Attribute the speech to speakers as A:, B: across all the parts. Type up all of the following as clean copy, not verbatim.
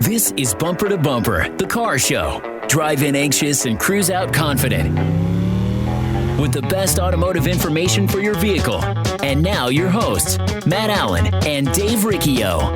A: This is Bumper to Bumper, the car show. Drive in anxious and cruise out confident. With the best automotive information for your vehicle. And now your hosts, Matt Allen and Dave Riccio.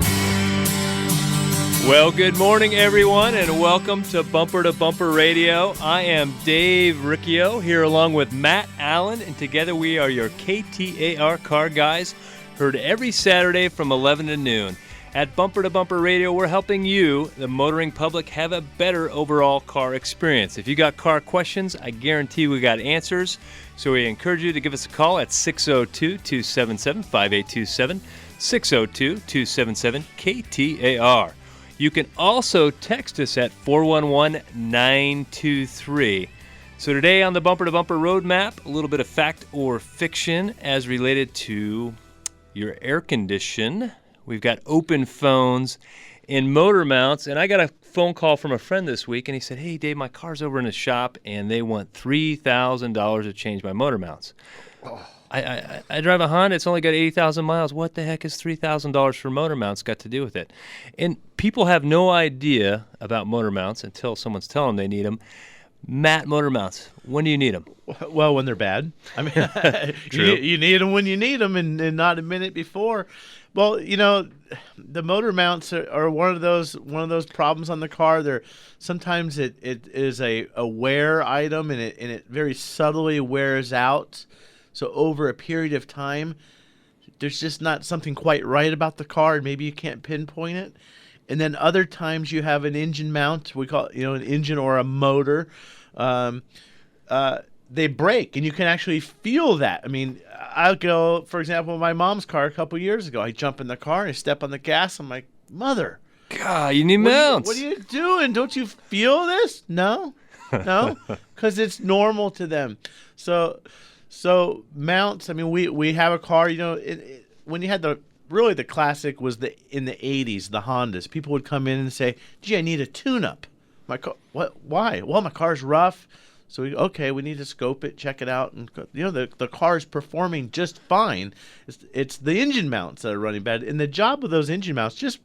B: Well, good morning, everyone, and welcome to Bumper Radio. I am Dave Riccio here along with Matt Allen, and together we are your KTAR car guys, heard every Saturday from 11 to noon. At Bumper to Bumper Radio, we're helping you, the motoring public, have a better overall car experience. If you got car questions, I guarantee we got answers. So we encourage you to give us a call at 602-277-5827, 602-277-KTAR. You can also text us at 411-923. So today on the Bumper to Bumper Roadmap, a little bit of fact or fiction as related to your air condition. We've got open phones and motor mounts, and I got a phone call from a friend this week, and he said, hey, Dave, my car's over in the shop, and they want $3,000 to change my motor mounts. Oh. I drive a Honda. It's only got 80,000 miles. What the heck is $3,000 for motor mounts got to do with it? And people have no idea about motor mounts until someone's telling them they need them. Matt, motor mounts, when do you need them?
C: Well, when they're bad. I mean, you need them when you need them and not a minute before. Well, you know, the motor mounts are one of those problems on the car. Sometimes it is a wear item and it very subtly wears out. So over a period of time, there's just not something quite right about the car, and maybe you can't pinpoint it. And then other times you have an engine mount, we call it, an engine or a motor. They break, and you can actually feel that. I mean, I'll go, for example, my mom's car a couple years ago. I jump in the car, and I step on the gas. I'm like, Mother.
B: God, you need mounts.
C: What are you doing? Don't you feel this? No, because it's normal to them. So mounts, I mean, we have a car, when you had the classic was in the 80s, the Hondas. People would come in and say, gee, I need a tune-up. My car, what? Why? Well, my car's rough. So we need to scope it, check it out, and the car is performing just fine. It's the engine mounts that are running bad. And the job of those engine mounts, just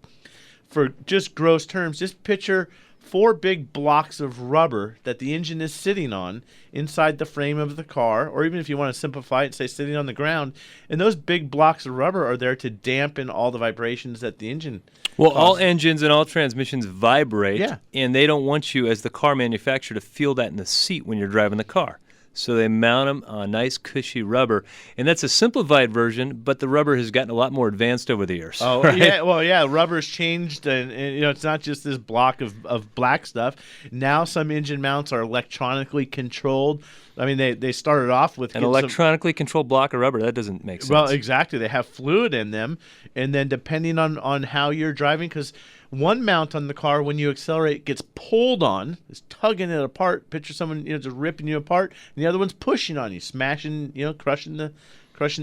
C: gross terms, just picture 4 big blocks of rubber that the engine is sitting on inside the frame of the car, or even if you want to simplify it, say sitting on the ground. And those big blocks of rubber are there to dampen all the vibrations that the engine
B: Well,
C: causes.
B: all engines and all transmissions vibrate,
C: Yeah.
B: and they don't want you, as the car manufacturer, to feel that in the seat when you're driving the car. So they mount them on nice, cushy rubber. And that's a simplified version, but the rubber has gotten a lot more advanced over the years.
C: Oh,
B: right?
C: yeah. Well, yeah, rubber's changed, and it's not just this block of black stuff. Now some engine mounts are electronically controlled. I mean, they started off with
B: An electronically controlled block of rubber, that doesn't make sense.
C: Well, exactly. They have fluid in them, and then depending on how you're driving, because one mount on the car, when you accelerate, gets pulled on, is tugging it apart. Picture someone just ripping you apart, and the other one's pushing on you, smashing, crushing the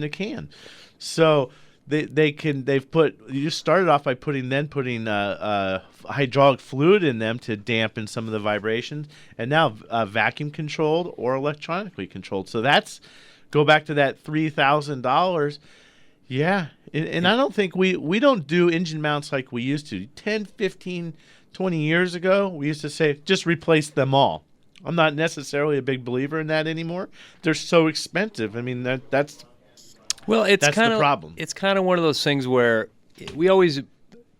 C: can. So you just started off by putting hydraulic fluid in them to dampen some of the vibrations, and now vacuum controlled or electronically controlled. So go back to that $3,000. Yeah, and I don't think we don't do engine mounts like we used to. 10, 15, 20 years ago, we used to say, just replace them all. I'm not necessarily a big believer in that anymore. They're so expensive. I mean, that's the problem.
B: It's kind of one of those things where we always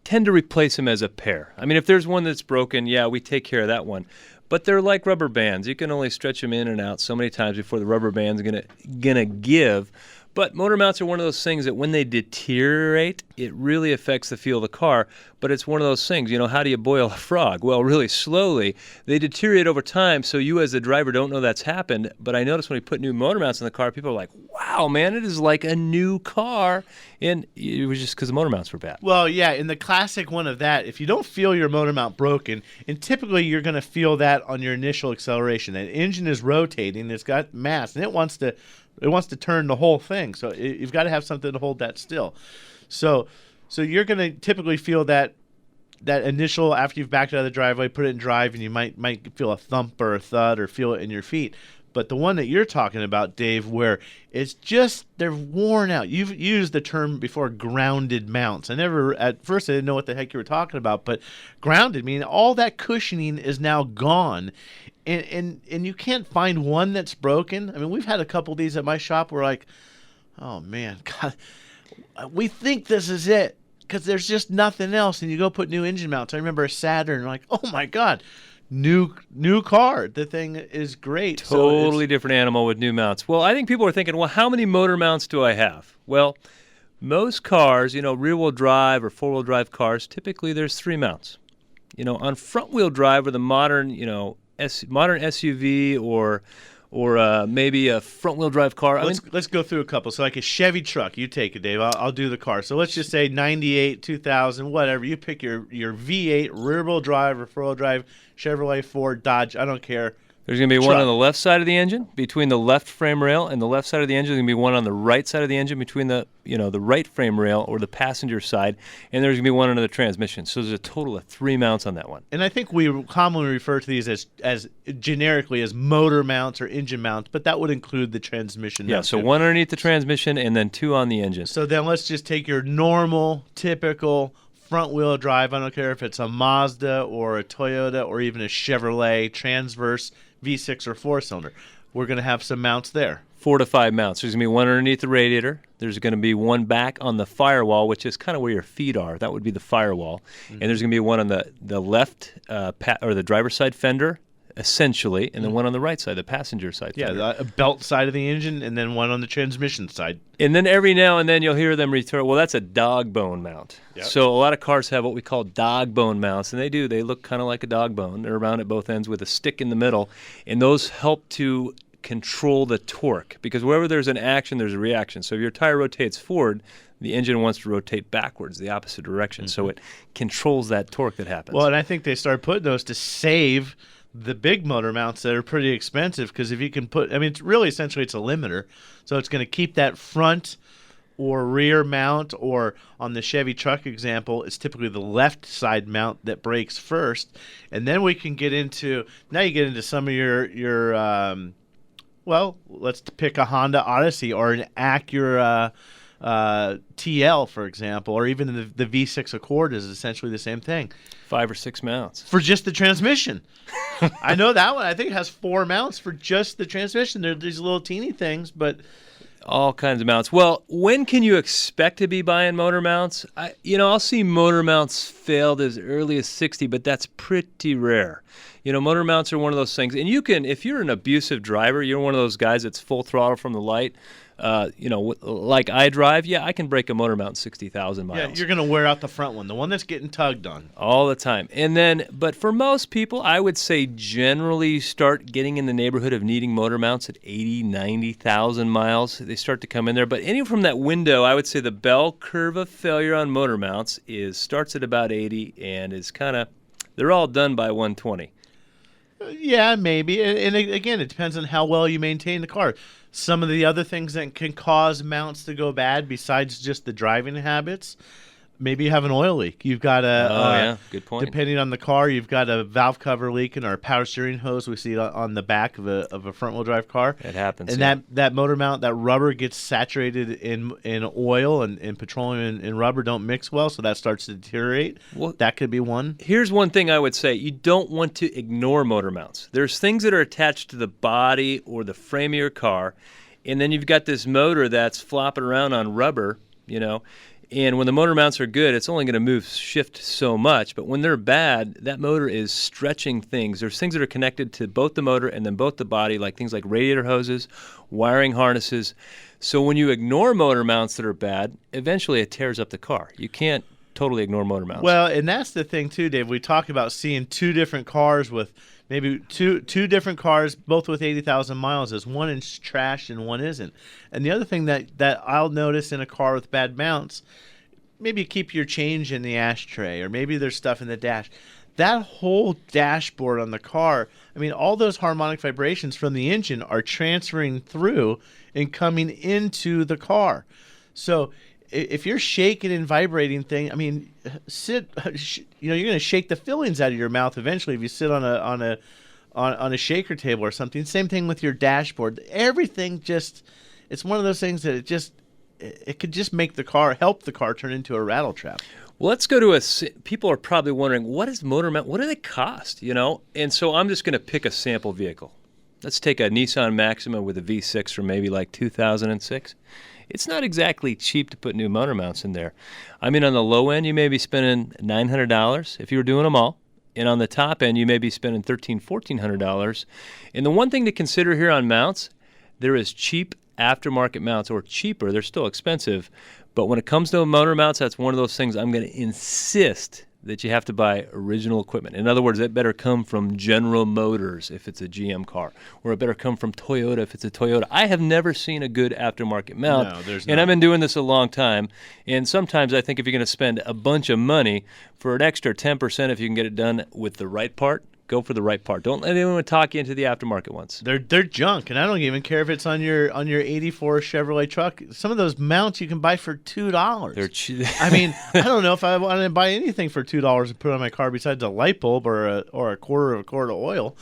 B: tend to replace them as a pair. I mean, if there's one that's broken, yeah, we take care of that one. But they're like rubber bands. You can only stretch them in and out so many times before the rubber band's gonna give. But motor mounts are one of those things that when they deteriorate, it really affects the feel of the car. But it's one of those things, how do you boil a frog? Well, really slowly. They deteriorate over time, so you as the driver don't know that's happened. But I noticed when we put new motor mounts in the car, people are like, wow, man, it is like a new car. And it was just because the motor mounts were bad.
C: Well, yeah, in the classic one of that, if you don't feel your motor mount broken, and typically you're going to feel that on your initial acceleration. That engine is rotating, it's got mass, and it wants to turn the whole thing. So you've got to have something to hold that still. So you're going to typically feel that initial, after you've backed out of the driveway, put it in drive, and you might feel a thump or a thud or feel it in your feet. But the one that you're talking about, Dave, where it's just they're worn out. You've used the term before, grounded mounts. At first I didn't know what the heck you were talking about, but grounded meaning all that cushioning is now gone. And you can't find one that's broken. I mean, we've had a couple of these at my shop where like, oh man, God, we think this is it because there's just nothing else. And you go put new engine mounts. I remember a Saturn, like, oh my God, new car. The thing is great.
B: Totally different animal with new mounts. Well, I think people are thinking, well, how many motor mounts do I have? Well, most cars, rear-wheel drive or four-wheel drive cars, typically there's 3 mounts. On front-wheel drive with a modern, modern SUV or maybe a front-wheel drive car.
C: Let's go through a couple. So like a Chevy truck, you take it, Dave. I'll do the car. So let's just say 98, 2000, whatever. You pick your V8 rear-wheel drive or four-wheel drive, Chevrolet, Ford, Dodge. I don't care.
B: There's going to be one on the left side of the engine between the left frame rail and the left side of the engine. There's going to be one on the right side of the engine between the right frame rail or the passenger side, and there's going to be one under the transmission. So there's a total of 3 mounts on that one.
C: And I think we commonly refer to these as generically as motor mounts or engine mounts, but that would include the transmission.
B: Yeah, so 1 underneath the transmission and then 2 on the engine.
C: So then let's just take your normal, typical front-wheel drive. I don't care if it's a Mazda or a Toyota or even a Chevrolet Transverse V6 or 4-cylinder. We're going to have some mounts there.
B: 4 to 5 mounts. There's going to be one underneath the radiator. There's going to be one back on the firewall, which is kind of where your feet are. That would be the firewall. Mm-hmm. And there's going to be one on the left or the driver's side fender, essentially, and then one on the right side, the passenger side fender.
C: Yeah, a belt side of the engine, and then one on the transmission side.
B: And then every now and then you'll hear them return, well, that's a dog bone mount. Yep. So a lot of cars have what we call dog bone mounts, and they do. They look kind of like a dog bone. They're around at both ends with a stick in the middle, and those help to control the torque, because wherever there's an action, there's a reaction. So if your tire rotates forward, the engine wants to rotate backwards, the opposite direction. Mm-hmm. So it controls that torque that happens.
C: Well, and I think they started putting those to save the big motor mounts that are pretty expensive, because if you can put, I mean, it's really essentially it's a limiter. So it's going to keep that front or rear mount, or on the Chevy truck example, it's typically the left side mount that breaks first. And then we can get into, now you get into some of your well, let's pick a Honda Odyssey or an Acura TL, for example, or even the V6 Accord is essentially the same thing.
B: 5 or 6 mounts.
C: For just the transmission. I know that one. I think it has 4 mounts for just the transmission. They're these little teeny things, but
B: all kinds of mounts. Well, when can you expect to be buying motor mounts? I'll see motor mounts failed as early as 60, but that's pretty rare. Motor mounts are one of those things. And you can, if you're an abusive driver, you're one of those guys that's full throttle from the light, like I drive, I can break a motor mount 60,000 miles.
C: Yeah, you're going to wear out the front one, the one that's getting tugged on.
B: All the time. And then, but for most people, I would say generally start getting in the neighborhood of needing motor mounts at 80, 90,000 miles. They start to come in there. But any from that window, I would say the bell curve of failure on motor mounts starts at about 80 and is they're all done by 120.
C: Yeah, maybe. And again, it depends on how well you maintain the car. Some of the other things that can cause mounts to go bad, besides just the driving habits, maybe you have an oil leak. You've got
B: good point.
C: Depending on the car, you've got a valve cover leaking or a power steering hose we see on the back of a front-wheel drive car.
B: It happens.
C: And that motor mount, that rubber gets saturated in oil, and petroleum and rubber don't mix well, so that starts to deteriorate. Well, that could be one.
B: Here's one thing I would say. You don't want to ignore motor mounts. There's things that are attached to the body or the frame of your car, and then you've got this motor that's flopping around on rubber, And when the motor mounts are good, it's only going to shift so much. But when they're bad, that motor is stretching things. There's things that are connected to both the motor and then both the body, like things like radiator hoses, wiring harnesses. So when you ignore motor mounts that are bad, eventually it tears up the car. You can't totally ignore motor mounts.
C: Well, and that's the thing too, Dave. We talk about seeing 2 different cars with maybe two different cars, both with 80,000 miles, as one is trashed and one isn't. And the other thing that I'll notice in a car with bad mounts, maybe you keep your change in the ashtray, or maybe there's stuff in the dash. That whole dashboard on the car, I mean, all those harmonic vibrations from the engine are transferring through and coming into the car. So if you're shaking and vibrating thing, I mean, you're going to shake the fillings out of your mouth eventually if you sit on on a shaker table or something. Same thing with your dashboard. Everything just, it's one of those things that it could just help the car turn into a rattle trap.
B: Well, let's go to people are probably wondering, what is motor mount? What do they cost, And so I'm just going to pick a sample vehicle. Let's take a Nissan Maxima with a V6 from maybe like 2006. It's not exactly cheap to put new motor mounts in there. I mean, on the low end, you may be spending $900 if you were doing them all. And on the top end, you may be spending $1,300, $1,400. And the one thing to consider here on mounts, there is cheap aftermarket mounts, or cheaper. They're still expensive. But when it comes to motor mounts, that's one of those things I'm going to insist that you have to buy original equipment. In other words, it better come from General Motors if it's a GM car, or it better come from Toyota if it's a Toyota. I have never seen a good aftermarket mount,
C: no, there's
B: and
C: not.
B: I've been doing this a long time. And sometimes I think if you're going to spend a bunch of money for an extra 10%, if you can get it done with the right part, go for the right part. Don't let anyone talk you into the aftermarket ones.
C: They're junk, and I don't even care if it's on your '84 Chevrolet truck. Some of those mounts you can buy for $2.
B: They're cheap.
C: I mean, I don't know if I want to buy anything for $2 to put on my car besides a light bulb or a quarter of a quart of oil.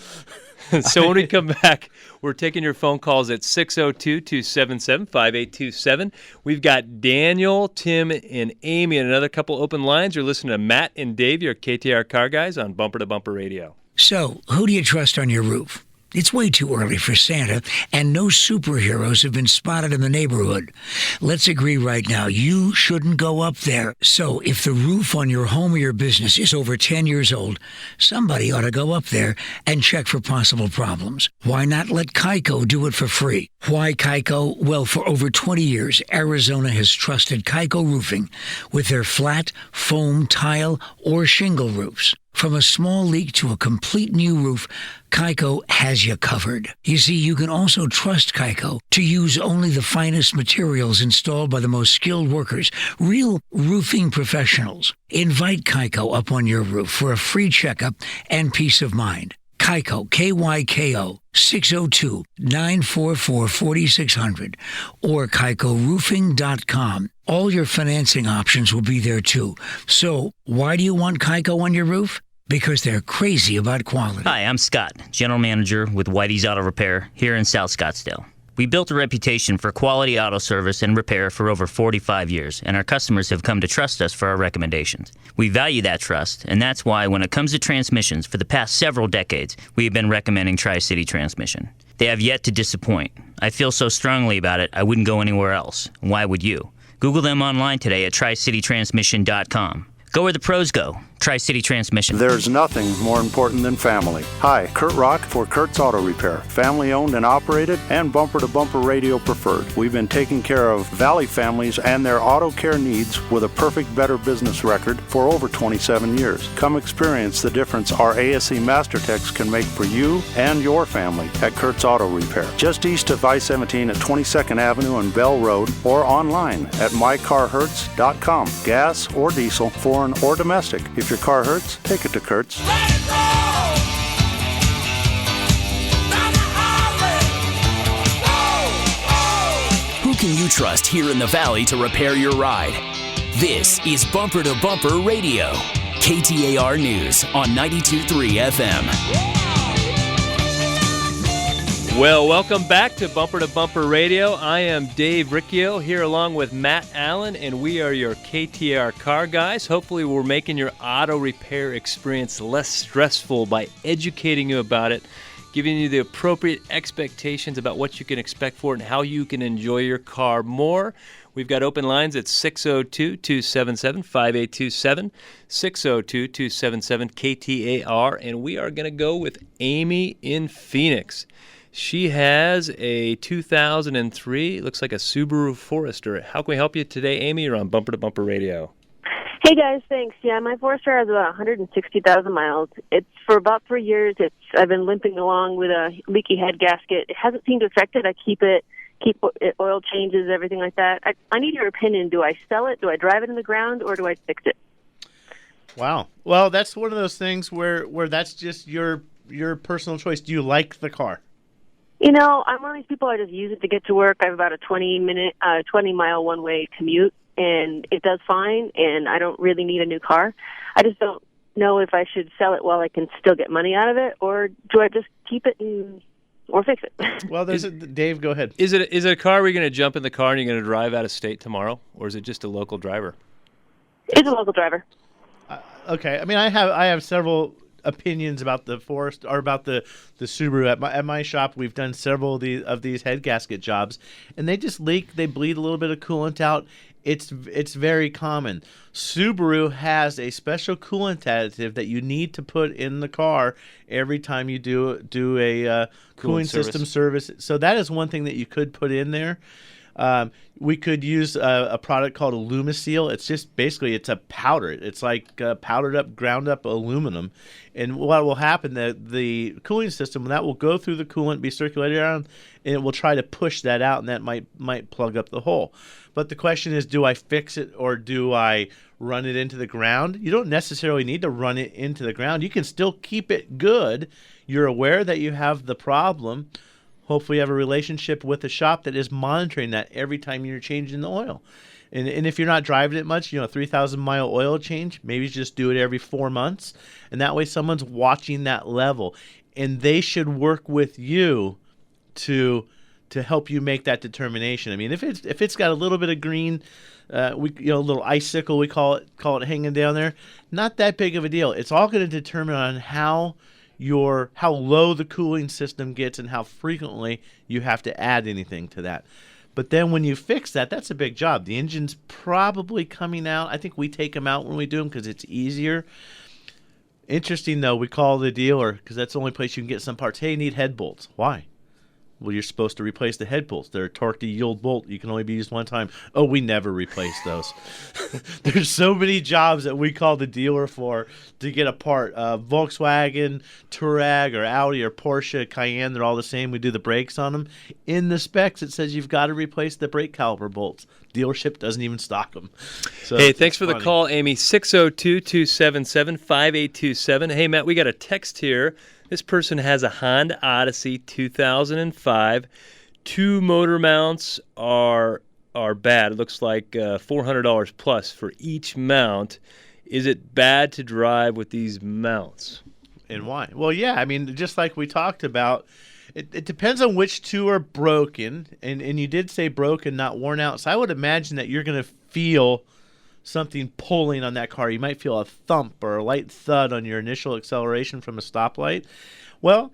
B: So when we come back, we're taking your phone calls at 602-277-5827. We've got Daniel, Tim, and Amy, and another couple open lines. You're listening to Matt and Dave, your KTAR car guys, on Bumper to Bumper Radio.
D: So, who do you trust on your roof? It's way too early for Santa, and no superheroes have been spotted in the neighborhood. Let's agree right now, you shouldn't go up there. So, if the roof on your home or your business is over 10 years old, somebody ought to go up there and check for possible problems. Why not let Kaiko do it for free? Why Kaiko? Well, for over 20 years, Arizona has trusted Kaiko Roofing with their flat, foam, tile, or shingle roofs. From a small leak to a complete new roof, Kaiko has you covered. You see, you can also trust Kaiko to use only the finest materials installed by the most skilled workers, real roofing professionals. Invite Kaiko up on your roof for a free checkup and peace of mind. Kaiko, K-Y-K-O, 602-944-4600 or KaikoRoofing.com. All your financing options will be there too. So, why do you want Kaiko on your roof? Because they're crazy about quality.
E: Hi, I'm Scott, General Manager with Whitey's Auto Repair here in South Scottsdale. We built a reputation for quality auto service and repair for over 45 years, and our customers have come to trust us for our recommendations. We value that trust, and that's why when it comes to transmissions, for the past several decades, we have been recommending Tri-City Transmission. They have yet to disappoint. I feel so strongly about it, I wouldn't go anywhere else. Why would you? Google them online today at tricitytransmission.com. Go where the pros go. Tri-City Transmission.
F: There's nothing more important than family. Hi, Kurt Rock for Kurt's Auto Repair. Family owned and operated and bumper to bumper radio preferred. We've been taking care of Valley families and their auto care needs with a perfect Better Business record for over 27 years. Come experience the difference our ASE Master Techs can make for you and your family at Kurt's Auto Repair. Just east of I-17 at 22nd Avenue and Bell Road, or online at mycarhurts.com. Gas or diesel, foreign or domestic. If your car hurts, take it to Kurt's.
A: Who can you trust here in the Valley to repair your ride? This is Bumper to Bumper Radio, KTAR News on 92.3 FM.
B: Well, welcome back to Bumper Radio. I am Dave Riccio here along with Matt Allen, and we are your KTAR car guys. Hopefully we're making your auto repair experience less stressful by educating you about it, giving you the appropriate expectations about what you can expect for it and how you can enjoy your car more. We've got open lines at 602-277-5827, 602-277-KTAR, and we are going to go with Amy in Phoenix. She has a 2003, looks like a Subaru Forester. How can we help you today, Amy? You're on Bumper to Bumper Radio.
G: Hey, guys, thanks. Yeah, my Forester has about 160,000 miles. It's for about 3 years. I've been limping along with a leaky head gasket. It hasn't seemed to affect it. I keep it oil changes, everything like that. I need your opinion. Do I sell it? Do I drive it in the ground, or do I fix it?
C: Wow. Well, that's one of those things where that's just your personal choice. Do you like the car?
G: You know, I'm one of these people, I just use it to get to work. I have about a 20-mile one-way commute, and it does fine, and I don't really need a new car. I just don't know if I should sell it while I can still get money out of it, or do I just keep it or fix it?
C: Well, Dave, go ahead.
B: Is it a car where you're going to jump in the car and you're going to drive out of state tomorrow, or is it just a local driver?
G: It's a local driver.
C: Okay. I mean, I have several opinions about the Forester or about the Subaru. At my shop, we've done several of these head gasket jobs, and they just leak. They bleed a little bit of coolant out. It's very common. Subaru has a special coolant additive that you need to put in the car every time you do a cooling system service. So that is one thing that you could put in there. We could use a product called Alumiseal. It's just basically it's a powder. It's like powdered up, ground up aluminum. And what will happen, the cooling system, that will go through the coolant, be circulated around, and it will try to push that out, and that might plug up the hole. But the question is, do I fix it or do I run it into the ground? You don't necessarily need to run it into the ground. You can still keep it good. You're aware that you have the problem. Hopefully you have a relationship with the shop that is monitoring that every time you're changing the oil. And if you're not driving it much, 3,000-mile oil change, maybe just do it every 4 months. And that way someone's watching that level. And they should work with you to help you make that determination. I mean, if it's got a little bit of green, a little icicle, we call it hanging down there, not that big of a deal. It's all going to determine on how low the cooling system gets and how frequently you have to add anything to that. But then when you fix that, that's a big job. The engine's probably coming out. I think we take them out when we do them because it's easier. Interesting, though, we call the dealer because that's the only place you can get some parts. Hey, you need head bolts. Why? Well, you're supposed to replace the head bolts. They're a torque-to-yield bolt. You can only be used one time. Oh, we never replace those. There's so many jobs that we call the dealer for to get a part. Volkswagen, Touareg, or Audi, or Porsche, Cayenne, they're all the same. We do the brakes on them. In the specs, it says you've got to replace the brake caliper bolts. Dealership doesn't even stock them. So
B: hey, thanks for the call, Amy. 602-277-5827. Hey, Matt, we got a text here. This person has a Honda Odyssey 2005. 2 motor mounts are bad. It looks like $400 plus for each mount. Is it bad to drive with these mounts?
C: And why? Well, yeah, I mean, just like we talked about, it depends on which 2 are broken. And you did say broken, not worn out. So I would imagine that you're going to feel something pulling on that car. You might feel a thump or a light thud on your initial acceleration from a stoplight. Well,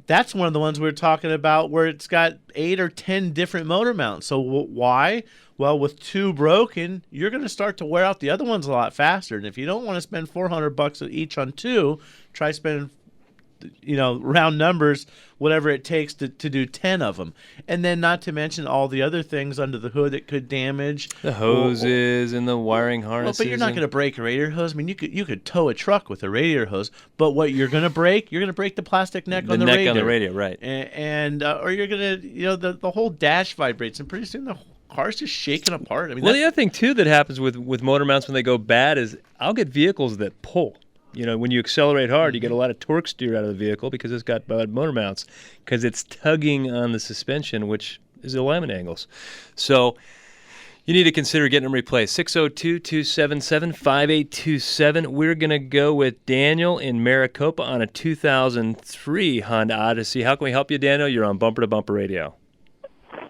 C: that's one of the ones we were talking about where it's got 8 or 10 different motor mounts. So why? Well, with 2 broken, you're going to start to wear out the other ones a lot faster. And if you don't want to spend $400 each on 2, try spending round numbers, whatever it takes to do 10 of them. And then not to mention all the other things under the hood that could damage.
B: The hoses and the wiring harnesses.
C: Well, but you're not going to break a radiator hose. I mean, you could tow a truck with a radiator hose, but what you're going to break the plastic neck on the radiator.
B: The neck on the radiator, right.
C: And or you're going to, the whole dash vibrates, and pretty soon the car's just shaking apart. I mean,
B: the other thing, too, that happens with motor mounts when they go bad is I'll get vehicles that pull. When you accelerate hard, you get a lot of torque steer out of the vehicle because it's got bad motor mounts, because it's tugging on the suspension, which is alignment angles. So you need to consider getting them replaced. 602-277-5827. We're going to go with Daniel in Maricopa on a 2003 Honda Odyssey. How can we help you, Daniel? You're on Bumper to Bumper Radio.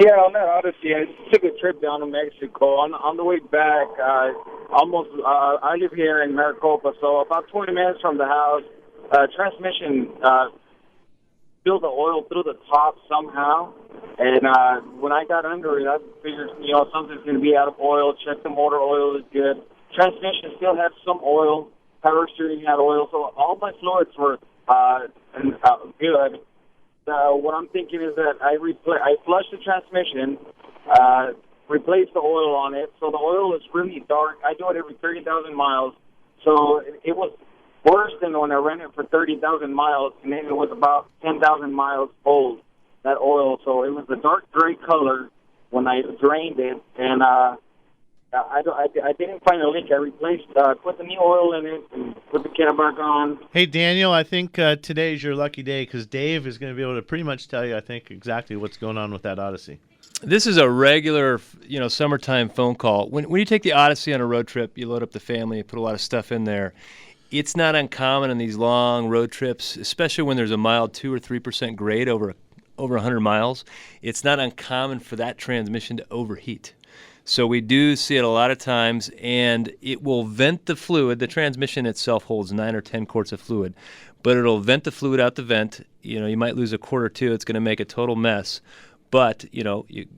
H: Yeah, on that Odyssey, I took a trip down to Mexico. On the way back, I live here in Maricopa, so about 20 minutes from the house, transmission spilled the oil through the top somehow. And when I got under it, I figured, something's going to be out of oil. Check the motor oil is good. Transmission still had some oil. Power steering had oil. So all my fluids were good. What I'm thinking is that I flushed the transmission, replaced the oil on it. So the oil is really dark. I do it every 30,000 miles. So it was worse than when I ran it for 30,000 miles, and then it was about 10,000 miles old, that oil. So it was a dark gray color when I drained it, and I didn't find a leak. I put the new oil in it and put the cap back on.
C: Hey, Daniel, I think today is your lucky day because Dave is going to be able to pretty much tell you, I think, exactly what's going on with that Odyssey.
B: This is a regular, summertime phone call. When you take the Odyssey on a road trip, you load up the family, you put a lot of stuff in there. It's not uncommon on these long road trips, especially when there's a mild 2 or 3% grade over 100 miles. It's not uncommon for that transmission to overheat. So we do see it a lot of times, and it will vent the fluid. The transmission itself holds 9 or 10 quarts of fluid, but it'll vent the fluid out the vent. You might lose a quart or two. It's going to make a total mess. But,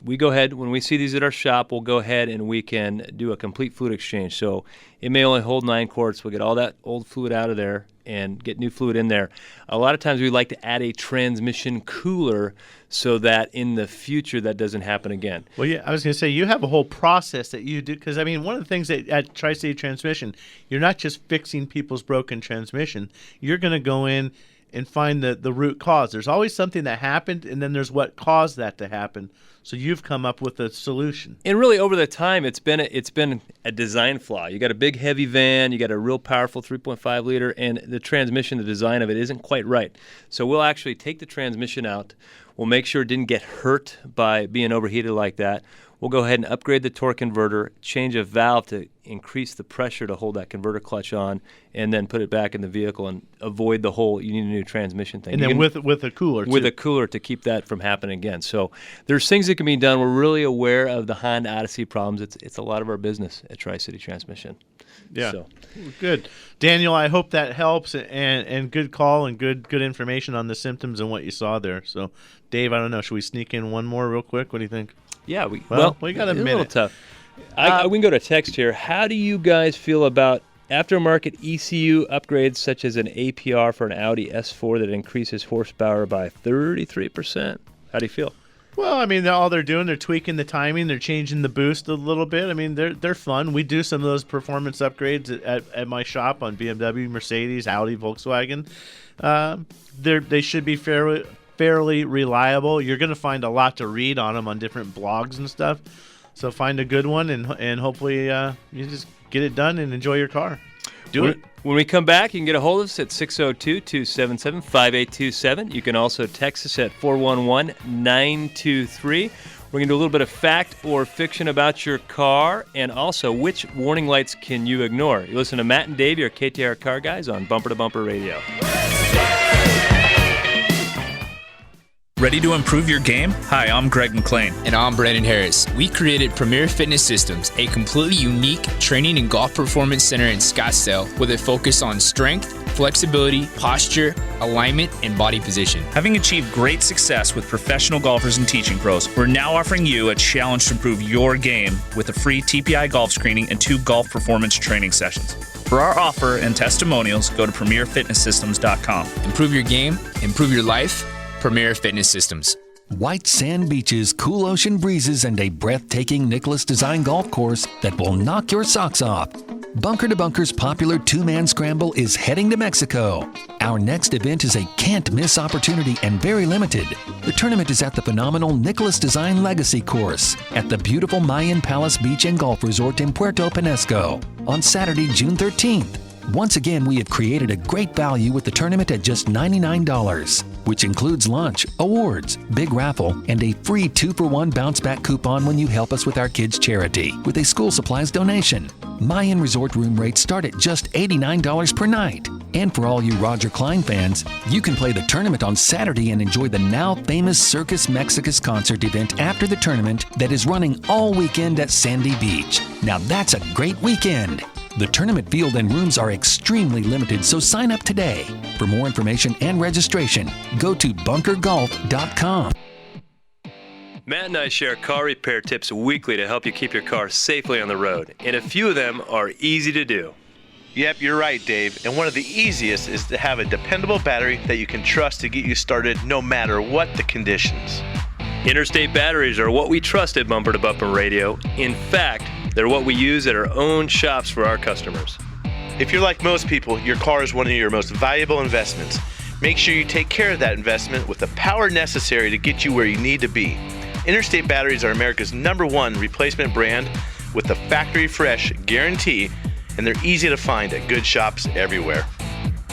B: we go ahead, when we see these at our shop, we'll go ahead and we can do a complete fluid exchange. So it may only hold 9 quarts. We'll get all that old fluid out of there and get new fluid in there. A lot of times we like to add a transmission cooler so that in the future that doesn't happen again.
C: Well, yeah, I was going to say, you have a whole process that you do, because, one of the things that at Tri-City Transmission, you're not just fixing people's broken transmission. You're going to go in and find the root cause. There's always something that happened, and then there's what caused that to happen. So you've come up with a solution.
B: And really, over the time, it's been a design flaw. You got a big, heavy van, you got a real powerful 3.5 liter, and the transmission, the design of it isn't quite right. So we'll actually take the transmission out. We'll make sure it didn't get hurt by being overheated like that. We'll go ahead and upgrade the torque converter, change a valve to increase the pressure to hold that converter clutch on, and then put it back in the vehicle and avoid the whole you need a new transmission thing.
C: And then with a cooler,
B: with a cooler to keep that from happening again. So there's things that can be done. We're really aware of the Honda Odyssey problems. It's a lot of our business at Tri-City Transmission.
C: Yeah,
B: so.
C: Good. Daniel, I hope that helps, and good call and good information on the symptoms and what you saw there. So, Dave, I don't know. Should we sneak in one more real quick? What do you think?
B: Yeah, we
C: got a minute.
B: A little tough. We can go to text here. How do you guys feel about aftermarket ECU upgrades such as an APR for an Audi S4 that increases horsepower by 33%? How do you feel?
C: Well, all they're doing, they're tweaking the timing, they're changing the boost a little bit. They're fun. We do some of those performance upgrades at my shop on BMW, Mercedes, Audi, Volkswagen. They should be fairly reliable. You're going to find a lot to read on them on different blogs and stuff. So find a good one, and hopefully you just get it done and enjoy your car. Do it.
B: When we come back, you can get a hold of us at 602-277-5827. You can also text us at 411-923. We're going to do a little bit of fact or fiction about your car, and also which warning lights can you ignore. You listen to Matt and Dave, your KTAR car guys, on Bumper to Bumper Radio.
I: Ready to improve your game? Hi, I'm Greg McLean.
J: And I'm Brandon Harris. We created Premier Fitness Systems, a completely unique training and golf performance center in Scottsdale with a focus on strength, flexibility, posture, alignment, and body position.
I: Having achieved great success with professional golfers and teaching pros, we're now offering you a challenge to improve your game with a free TPI golf screening and 2 golf performance training sessions. For our offer and testimonials, go to PremierFitnessSystems.com.
J: Improve your game, improve your life. Premier Fitness Systems.
K: White sand beaches, cool ocean breezes, and a breathtaking Nicklaus design golf course that will knock your socks off. Bunker to Bunker's popular 2-man scramble is heading to Mexico. Our next event is a can't-miss opportunity and very limited. The tournament is at the phenomenal Nicklaus Design Legacy course at the beautiful Mayan Palace Beach and Golf Resort in Puerto Peñasco on Saturday, June 13th. Once again, we have created a great value with the tournament at just $99, which includes lunch, awards, big raffle, and a free 2-for-1 bounce-back coupon when you help us with our kids' charity with a school supplies donation. Mayan Resort room rates start at just $89 per night. And for all you Roger Clyne fans, you can play the tournament on Saturday and enjoy the now famous Circus Mexicus concert event after the tournament that is running all weekend at Sandy Beach. Now that's a great weekend. The tournament field and rooms are extremely limited, so sign up today. For more information and registration, go to bunkergolf.com.
B: Matt and I share car repair tips weekly to help you keep your car safely on the road, and a few of them are easy to do.
L: Yep, you're right, Dave. And one of the easiest is to have a dependable battery that you can trust to get you started no matter what the conditions.
B: Interstate batteries are what we trust at Bumper to Bumper Radio. In fact, they're what we use at our own shops for our customers.
L: If you're like most people, your car is one of your most valuable investments. Make sure you take care of that investment with the power necessary to get you where you need to be. Interstate batteries are America's #1 replacement brand with the factory fresh guarantee, and they're easy to find at good shops everywhere.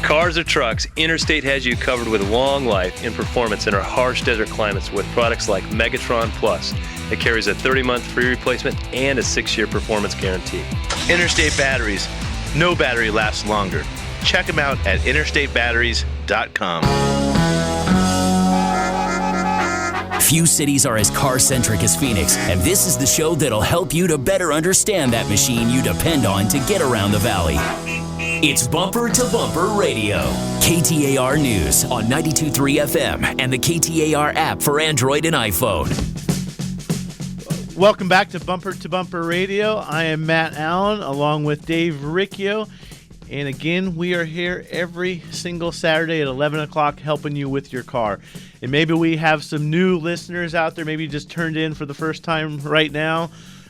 B: Cars or trucks, Interstate has you covered with long life and performance in our harsh desert climates with products like Megatron Plus. It carries a 30-month free replacement and a 6-year performance guarantee.
L: Interstate batteries. No battery lasts longer. check them out at interstatebatteries.com.
A: Few cities are as car-centric as Phoenix, and this is the show that'll help you to better understand that machine you depend on to get around the valley. It's Bumper to Bumper Radio. KTAR News on 92.3 FM and the KTAR app for Android and iPhone.
C: Welcome back to Bumper Radio. I am Matt Allen along with Dave Riccio. And again, we are here every single Saturday at 11 o'clock helping you with your car. And maybe we have some new listeners out there, maybe you just turned in for the first time right now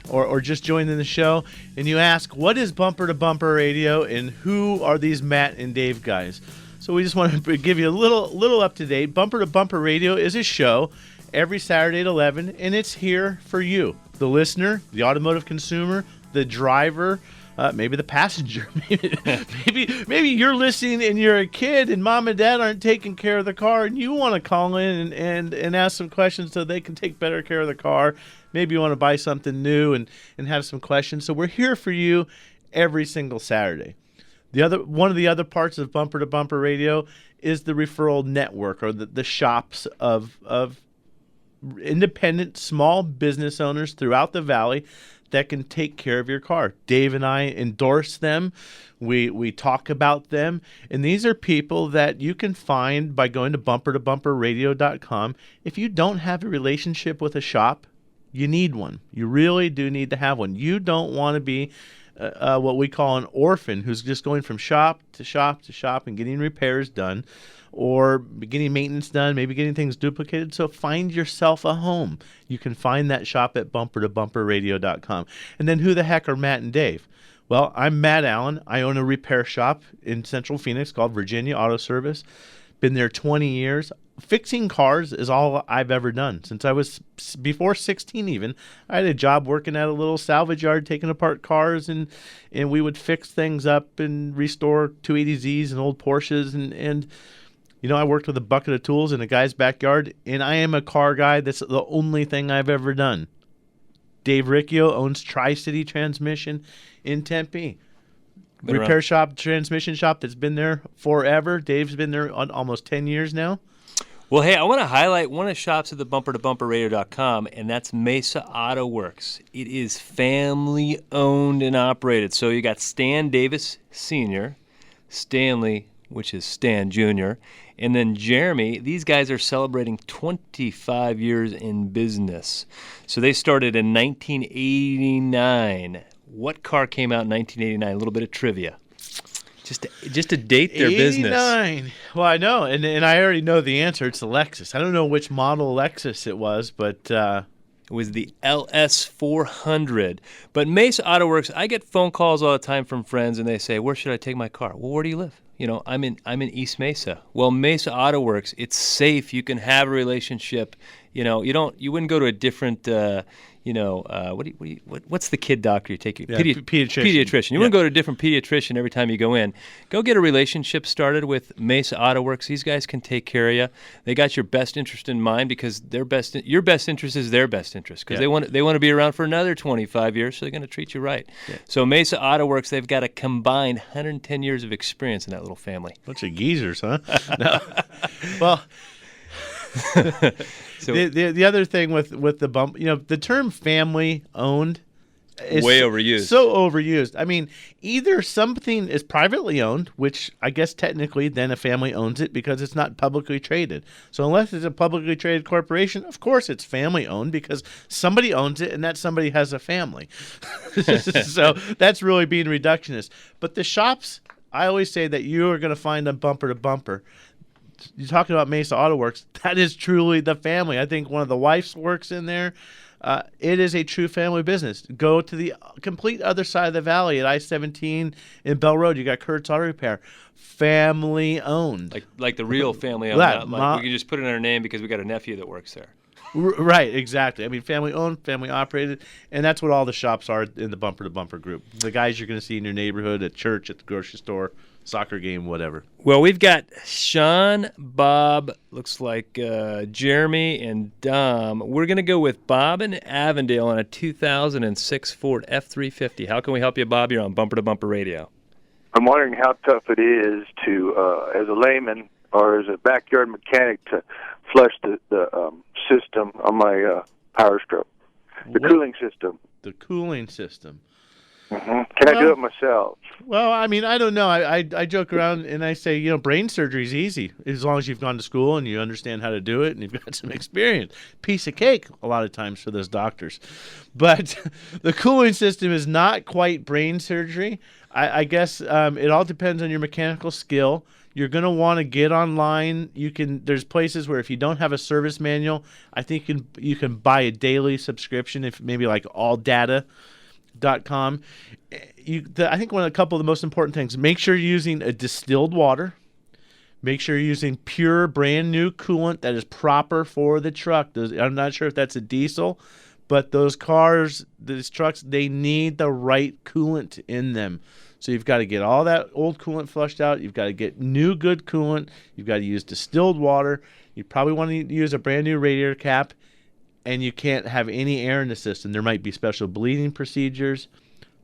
C: or just joined in the show. And you ask, what is Bumper to Bumper Radio and who are these Matt and Dave guys? So we just want to give you a little up to date. Bumper to Bumper Radio is a show every Saturday at 11, and it's here for you, the listener, the automotive consumer, the driver, maybe the passenger. maybe you're listening and you're a kid and mom and dad aren't taking care of the car and you want to call in and ask some questions so they can take better care of the car. Maybe you want to buy something new and have some questions. So we're here for you every single Saturday. One of the other parts of Bumper to Bumper Radio is the referral network, or the shops of independent small business owners throughout the valley that can take care of your car. Dave and I endorse them. We talk about them. And these are people that you can find by going to bumpertobumperradio.com. If you don't have a relationship with a shop, you need one. You really do need to have one. You don't want to be what we call an orphan who's just going from shop to shop to shop and getting repairs done, or getting maintenance done, maybe getting things duplicated. So find yourself a home. You can find that shop at bumpertobumperradio.com. And then who the heck are Matt and Dave? Well, I'm Matt Allen. I own a repair shop in Central Phoenix called Virginia Auto Service. Been there 20 years. Fixing cars is all I've ever done. Since I was before 16 even, I had a job working at a little salvage yard taking apart cars, and we would fix things up and restore 280Zs and old Porsches. And you know, I worked with a bucket of tools in a guy's backyard, and I am a car guy. That's the only thing I've ever done. Dave Riccio owns Tri-City Transmission in Tempe. Repair shop, transmission shop that's been there forever. Dave's been there almost 10 years now.
B: Well, hey, I want to highlight one of the shops at the bumpertobumperradio.com, and that's Mesa Auto Works. It is family-owned and operated. So you got Stan Davis Sr., Stanley, which is Stan Jr., and then Jeremy. These guys are celebrating 25 years in business. So they started in 1989. What car came out in 1989? A little bit of trivia. Just to date their
C: 89.
B: business.
C: Well, I know, and I already know the answer. It's the Lexus. I don't know which model Lexus it was, but
B: it was the LS400. But Mesa Auto Works, I get phone calls all the time from friends, and they say, "Where should I take my car?" Well, where do you live? You know, I'm in East Mesa. Well, Mesa Auto Works, it's safe. You can have a relationship. You know, you wouldn't go to a different. What's the kid doctor you take? Pediatrician. You wouldn't go to a different pediatrician every time you go in. Go get a relationship started with Mesa Auto Works. These guys can take care of you. They got your best interest in mind, because your best interest is their best interest, because they want to be around for another 25 years, so they're going to treat you right. Yeah. So Mesa Auto Works, they've got a combined 110 years of experience in that little family.
C: Bunch of geezers, huh? No. Well. So the other thing with the bump, the term family owned is
B: way overused.
C: So overused. I mean, either something is privately owned, which I guess technically then a family owns it because it's not publicly traded. So unless it's a publicly traded corporation, of course it's family owned because somebody owns it and that somebody has a family. So that's really being reductionist. But the shops, I always say that you are going to find them bumper to bumper. You're talking about Mesa Auto Works. That is truly the family. I think one of the wives works in there. It is a true family business. Go to the complete other side of the valley at I-17 in Bell Road. You got Kurt's Auto Repair. Family owned.
B: Like the real family owned. We can just put it in our name because we got a nephew that works there.
C: Right, exactly. I mean, family owned, family operated, and that's what all the shops are in the Bumper to Bumper group. The guys you're going to see in your neighborhood, at church, at the grocery store, soccer game, whatever.
B: Well, we've got Sean, Bob, looks like Jeremy, and Dom. We're going to go with Bob in Avondale on a 2006 Ford F-350. How can we help you, Bob? You're on Bumper to Bumper Radio.
M: I'm wondering how tough it is to, as a layman or as a backyard mechanic, to flush the system on my power stroke, the cooling system.
C: The cooling system.
M: Mm-hmm. Can I do it myself?
C: Well, I mean, I don't know. I joke around and I say, brain surgery is easy as long as you've gone to school and you understand how to do it and you've got some experience. Piece of cake a lot of times for those doctors. But the cooling system is not quite brain surgery. I guess it all depends on your mechanical skill. You're going to want to get online. There's places where if you don't have a service manual, I think you can buy a daily subscription, if maybe like alldata.com. I think a couple of the most important things, make sure you're using a distilled water. Make sure you're using pure, brand new coolant that is proper for the truck. I'm not sure if that's a diesel, but those trucks, they need the right coolant in them. So you've got to get all that old coolant flushed out. You've got to get new good coolant. You've got to use distilled water. You probably want to use a brand new radiator cap, and you can't have any air in the system. There might be special bleeding procedures.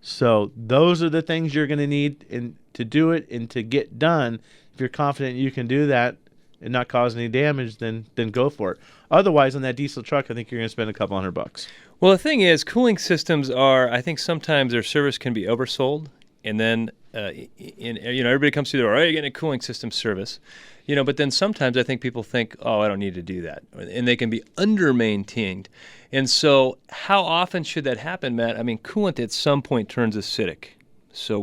C: So those are the things you're going to need to do it and to get done. If you're confident you can do that and not cause any damage, then go for it. Otherwise, on that diesel truck, I think you're going to spend a couple $100.
B: Well, the thing is, cooling systems I think sometimes their service can be oversold. And then, everybody comes through there, you're getting a cooling system service. But then sometimes I think people think, I don't need to do that. And they can be under-maintained. And so how often should that happen, Matt? I mean, coolant at some point turns acidic. So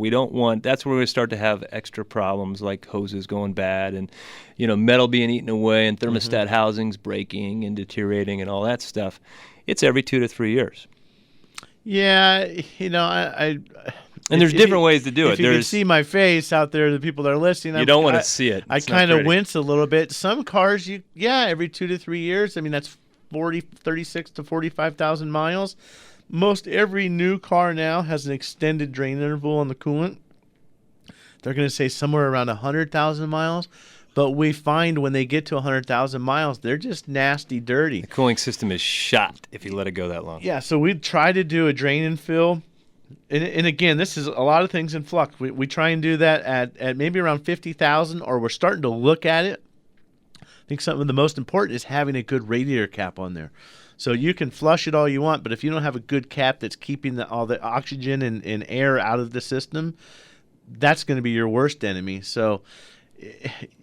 B: that's where we start to have extra problems like hoses going bad and, metal being eaten away and thermostat housings breaking and deteriorating and all that stuff. It's every 2 to 3 years.
C: Yeah,
B: and there's different ways to do it.
C: If you can see my face out there, the people that are listening,
B: you don't want to see it.
C: I kind of wince a little bit. Some cars, every 2 to 3 years. I mean, that's 36 to 45,000 miles. Most every new car now has an extended drain interval on the coolant. They're going to say somewhere around 100,000 miles. But we find when they get to 100,000 miles, they're just nasty dirty.
B: The cooling system is shot if you let it go that long.
C: Yeah, so we try to do a drain and fill. And again, this is a lot of things in flux. We try and do that at maybe around 50,000, or we're starting to look at it. I think something of the most important is having a good radiator cap on there. So you can flush it all you want, but if you don't have a good cap that's keeping all the oxygen and air out of the system, that's going to be your worst enemy. So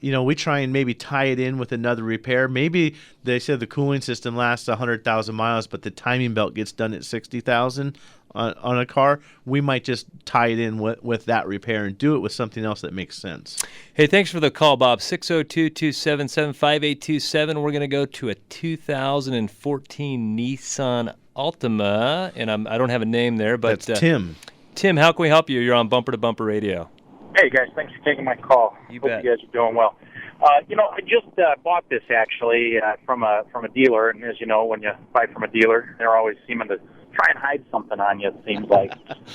C: we try and maybe tie it in with another repair. Maybe they said the cooling system lasts 100,000 miles, but the timing belt gets done at 60,000 on a car. We might just tie it in with that repair and do it with something else that makes sense.
B: Hey, thanks for the call, Bob. 602-277-5827. We're going to go to a 2014 Nissan Altima, and I don't have a name there, but
C: that's Tim.
B: Tim, how can we help you? You're on Bumper to Bumper Radio.
N: Hey, guys. Thanks for taking my call.
B: You
N: Hope
B: bet.
N: you guys are doing well. I just bought this, actually, from a dealer. And as you know, when you buy from a dealer, they're always seeming to try and hide something on you, it seems like.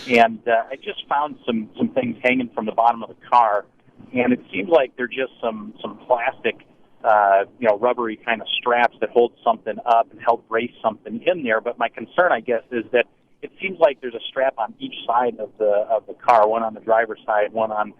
N: And I just found some things hanging from the bottom of the car. And it seems like they're just some plastic, rubbery kind of straps that hold something up and help brace something in there. But my concern, I guess, is that it seems like there's a strap on each side of the car, one on the driver's side, one on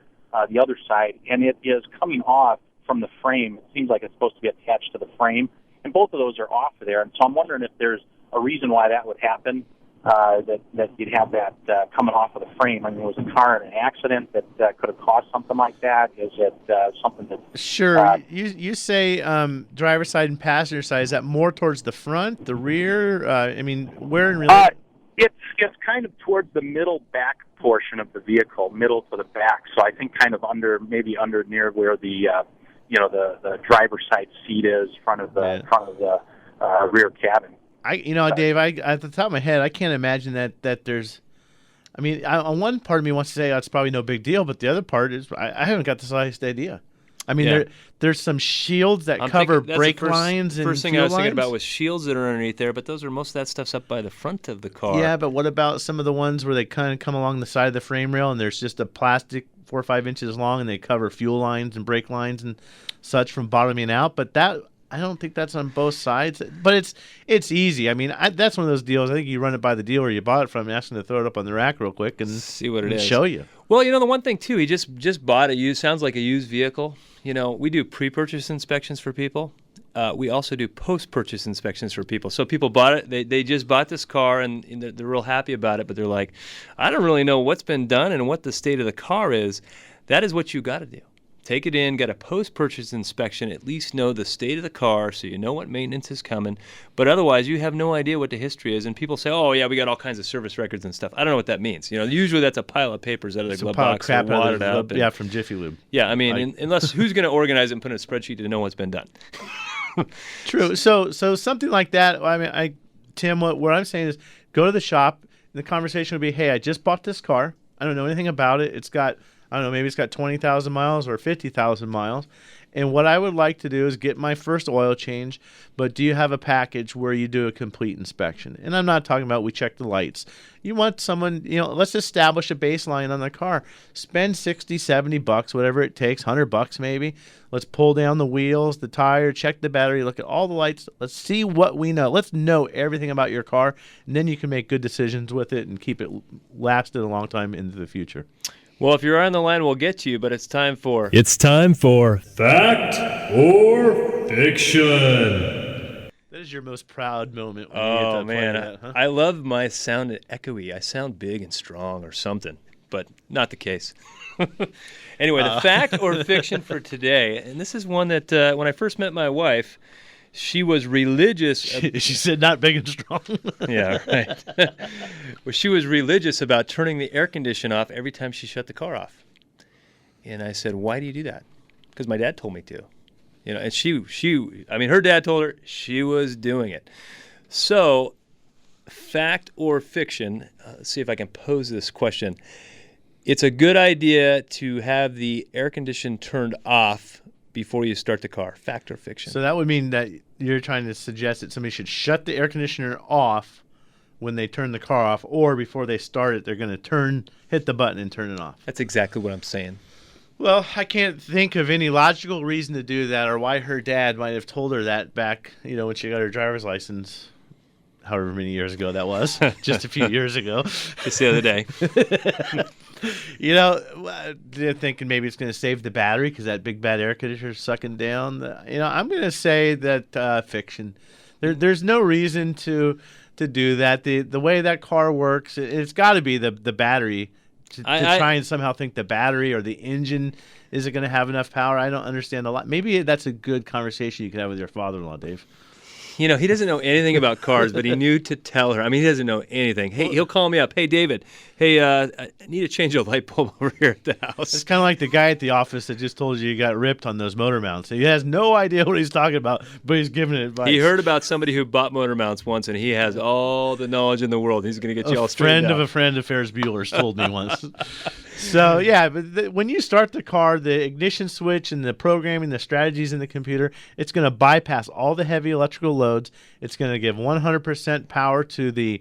N: the other side, and it is coming off from the frame. It seems like it's supposed to be attached to the frame, and both of those are off of there. And so I'm wondering if there's a reason why that would happen, that you'd have that coming off of the frame. I mean, was a car in an accident that could have caused something like that? Is it something that...
C: Sure. You say driver's side and passenger side. Is that more towards the front, the rear? Where in really...
N: It's kind of towards the middle back portion of the vehicle, middle to the back. So I think kind of under near where the driver's side seat is, front of the rear cabin.
C: Dave, at the top of my head, I can't imagine that there's. On one part of me wants to say it's probably no big deal, but the other part is I haven't got the slightest idea. There's some shields that cover brake lines and
B: first thing
C: fuel
B: I was thinking
C: lines.
B: about was shields that are underneath there, but most of that stuff's up by the front of the car.
C: Yeah, but what about some of the ones where they kind of come along the side of the frame rail and there's just a plastic 4 or 5 inches long and they cover fuel lines and brake lines and such from bottoming out? But that I don't think that's on both sides. But it's easy. That's one of those deals. I think you run it by the dealer you bought it from and ask them to throw it up on the rack real quick and
B: see what it is.
C: Show you.
B: Well, the one thing too, he just bought sounds like a used vehicle. We do pre-purchase inspections for people. We also do post-purchase inspections for people. So people bought it, they just bought this car and they're real happy about it, but they're like, I don't really know what's been done and what the state of the car is. That is what you got to do. Take it in, get a post-purchase inspection, at least know the state of the car so you know what maintenance is coming. But otherwise, you have no idea what the history is. And people say, oh, yeah, we got all kinds of service records and stuff. I don't know what that means. Usually that's a pile of papers out of the glove box and watered up.
C: Yeah, from Jiffy Lube.
B: Yeah, unless who's going to organize it and put in a spreadsheet to know what's been done?
C: True. So something like that, Tim, what I'm saying is go to the shop. The conversation would be, hey, I just bought this car. I don't know anything about it. It's got, I don't know, maybe it's got 20,000 miles or 50,000 miles. And what I would like to do is get my first oil change, but do you have a package where you do a complete inspection? And I'm not talking about we check the lights. You want someone, let's establish a baseline on the car. Spend $60, $70, whatever it takes, $100 maybe. Let's pull down the wheels, the tire, check the battery, look at all the lights. Let's see what we know. Let's know everything about your car, and then you can make good decisions with it and keep it lasting a long time into the future.
B: Well, if you're on the line, we'll get to you, but it's time for
O: Fact or Fiction.
C: That is your most proud moment. When
B: Oh,
C: you get to
B: man.
C: play that, huh?
B: I love my sound echoey. I sound big and strong or something, but not the case. Anyway, the fact or fiction for today, and this is one that when I first met my wife, she was religious.
C: She said not big and strong.
B: Yeah, right. Well, she was religious about turning the air conditioner off every time she shut the car off. And I said, why do you do that? Because my dad told me to. And her dad told her she was doing it. So, fact or fiction, let's see if I can pose this question. It's a good idea to have the air conditioner turned off before you start the car. Fact or fiction?
C: So that would mean that you're trying to suggest that somebody should shut the air conditioner off when they turn the car off, or before they start it, they're going to hit the button and turn it off.
B: That's exactly what I'm saying.
C: Well, I can't think of any logical reason to do that, or why her dad might have told her that back, when she got her driver's license, however many years ago that was, just a few years ago.
B: Just the other day.
C: They're thinking maybe it's going to save the battery because that big bad air conditioner is sucking down. I'm going to say that fiction. There's no reason to do that. The way that car works, it's got to be the battery. To try and somehow think the battery or the engine isn't going to have enough power. I don't understand a lot. Maybe that's a good conversation you can have with your father-in-law, Dave.
B: He doesn't know anything about cars, but he knew to tell her. He doesn't know anything. Hey, he'll call me up. Hey, David. Hey, I need to change a light bulb over here at the house.
C: It's kind of like the guy at the office that just told you got ripped on those motor mounts. He has no idea what he's talking about, but he's giving advice.
B: He heard about somebody who bought motor mounts once, and he has all the knowledge in the world. He's going to get you all straightened out.
C: A friend of Ferris Bueller's told me once. So, yeah, but when you start the car, the ignition switch and the programming, the strategies in the computer, it's going to bypass all the heavy electrical loads. It's going to give 100% power to